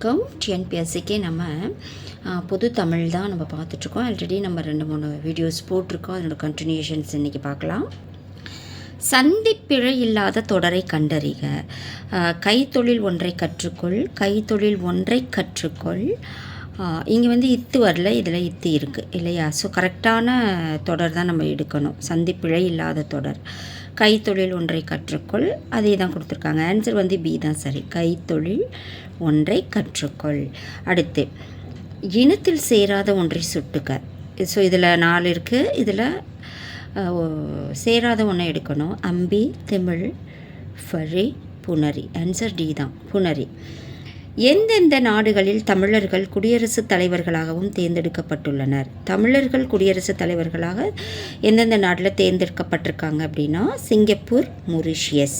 வணக்கம். டிஎன்பிஎஸ்சிக்கு நம்ம பொது தமிழ் தான் நம்ம பார்த்துட்ருக்கோம். ஆல்ரெடி நம்ம 2-3 வீடியோஸ் போட்டிருக்கோம். அதனோட கண்டினியூஷன்ஸ் இன்றைக்கி பார்க்கலாம். சந்திப்பிழை இல்லாத தொடரை கண்டறிக. கைத்தொழில் ஒன்றை கற்றுக்கொள், கைத்தொழில் ஒன்றை கற்றுக்கொள். இங்கே இத்து வரல, இதில் இத்து இருக்குது இல்லையா? ஸோ கரெக்டான தொடர் தான் நம்ம எடுக்கணும். சந்திப்பிழை இல்லாத தொடர். கைத்தொழில் ஒன்றை கற்றுக்கொள், அதே தான் கொடுத்துருக்காங்க. ஆன்சர் பி தான் சரி. கைத்தொழில் ஒன்றை கற்றுக்கொள். அடுத்து இனத்தில் சேராத ஒன்றை சுட்டுக்க. ஸோ இதில் 4 இருக்குது. இதில் சேராத ஒன்றை எடுக்கணும். அம்பி, திமிழ், ஃபழி, புணரி. ஆன்சர் டி தான், புணரி. எந்தெந்த நாடுகளில் தமிழர்கள் குடியரசுத் தலைவர்களாகவும் தேர்ந்தெடுக்கப்பட்டுள்ளனர்? தமிழர்கள் குடியரசுத் தலைவர்களாக எந்தெந்த நாட்டில் தேர்ந்தெடுக்கப்பட்டிருக்காங்க அப்படின்னா, சிங்கப்பூர், மொரிஷியஸ்,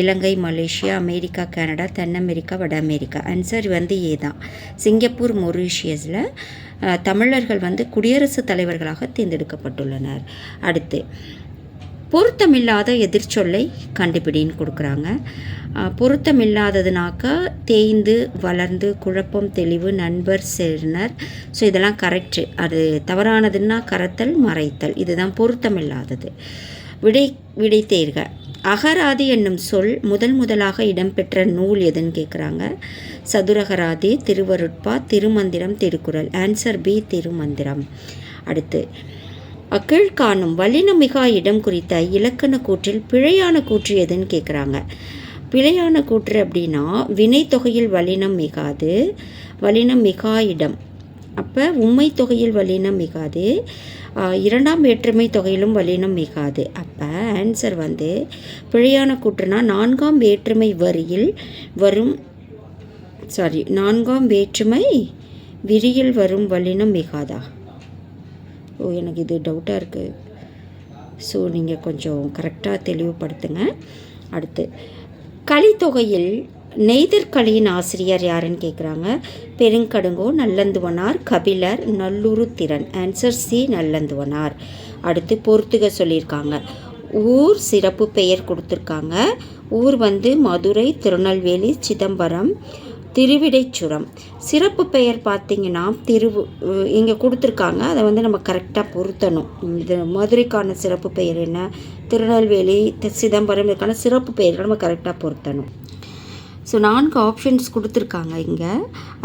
இலங்கை, மலேசியா, அமெரிக்கா, கனடா, தென் அமெரிக்கா, வட அமெரிக்கா. ஆன்சர் ஏ தான். சிங்கப்பூர், மொரிஷியஸில் தமிழர்கள் குடியரசுத் தலைவர்களாக தேர்ந்தெடுக்கப்பட்டுள்ளனர். அடுத்து பொருத்தமில்லாத எதிர்ச்சொல்லை கண்டுபிடின்னு கொடுக்குறாங்க. பொருத்தமில்லாததுனாக்கா தேய்ந்து, வளர்ந்து, குழப்பம், தெளிவு, நண்பர், சேர்னர். ஸோ இதெல்லாம் கரெக்டு. அது தவறானதுன்னா கரத்தல், மறைத்தல். இதுதான் பொருத்தமில்லாதது. விடை தேர்க. அகராதி என்னும் சொல் முதலாக இடம்பெற்ற நூல் எதுன்னு கேட்குறாங்க. சதுரகராதி, திருவருட்பா, திருமந்திரம், திருக்குறள். Answer B, Thirumanthiram. அடுத்து கீழ்காணும் வல்லினமிகா இடம் குறித்த இலக்கண கூற்றில் பிழையான கூற்று எதுன்னு கேட்குறாங்க. பிழையான கூற்று அப்படின்னா வினை தொகையில் வல்லினம் மிகாது, வல்லினம் மிகா இடம். அப்போ உண்மை தொகையில் வல்லினம் மிகாது, இரண்டாம் வேற்றுமை தொகையிலும் வல்லினம் மிகாது. அப்போ ஆன்சர் பிழையான கூற்றுனா 4ஆம் வேற்றுமை வரியில் வரும், சாரி 4ஆம் வேற்றுமை விரியில் வரும் வல்லினம் மிகாதா? எனக்கு இது டவுட்டாக இருக்குது. ஸோ நீங்கள் கொஞ்சம் கரெக்டாக தெளிவுபடுத்துங்க. அடுத்து கலித்தொகையில் நெய்தற்களியின் ஆசிரியர் யாருன்னு கேட்குறாங்க. பெருங்கடுங்கோ, நல்லந்துவனார், கபிலர், நல்லுருத்திரன். Answer C, Nallanthuvanar. அடுத்து பொறுத்துக சொல்லியிருக்காங்க. ஊர் சிறப்பு பெயர் கொடுத்துருக்காங்க. ஊர் மதுரை, திருநெல்வேலி, சிதம்பரம், திருவிடைச்சுரம். சிறப்பு பெயர் பார்த்திங்கன்னா இங்கே கொடுத்துருக்காங்க. அதை நம்ம கரெக்டாக பொருத்தணும். இது மதுரைக்கான சிறப்பு பெயர் என்ன, திருநெல்வேலி, சிதம்பரம், இதுக்கான சிறப்பு பெயர்கள் நம்ம கரெக்டாக பொருத்தணும். ஸோ 4 ஆப்ஷன்ஸ் கொடுத்துருக்காங்க இங்கே.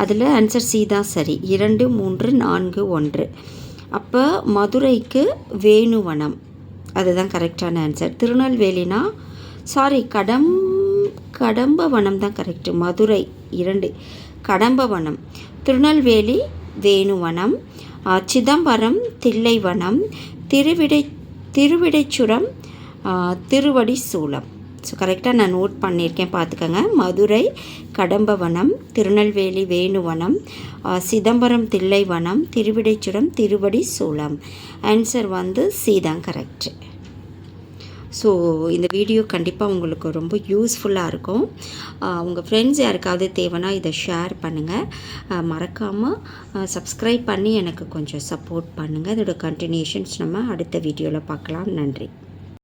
அதில் ஆன்சர் சி தான் சரி. 2, 3, 4, 1. அப்போ மதுரைக்கு வேணுவனம், அதுதான் கரெக்டான ஆன்சர். திருநெல்வேலினா சாரி கடம்பவனம் தான் கரெக்டு. மதுரை 2, கடம்பவனம். திருநெல்வேலி வேணுவனம், சிதம்பரம் தில்லைவனம், திருவிடைச்சுரம் திருவடி சூலம். ஸோ கரெக்டாக நான் நோட் பண்ணியிருக்கேன், பார்த்துக்கோங்க. மதுரை கடம்பவனம், திருநெல்வேலி வேணுவனம், சிதம்பரம் தில்லைவனம், திருவிடைச்சுரம் திருவடி சூலம். ஆன்சர் சி தான் கரெக்டு. ஸோ இந்த வீடியோ கண்டிப்பாக உங்களுக்கு ரொம்ப யூஸ்ஃபுல்லாக இருக்கும். உங்கள் ஃப்ரெண்ட்ஸ் யாருக்காவது தேவைன்னா இதை ஷேர் பண்ணுங்கள். மறக்காமல் சப்ஸ்கிரைப் பண்ணி எனக்கு கொஞ்சம் சப்போர்ட் பண்ணுங்கள். இதோட கண்டினியூஷன்ஸ் நம்ம அடுத்த வீடியோவில் பார்க்கலாம். நன்றி.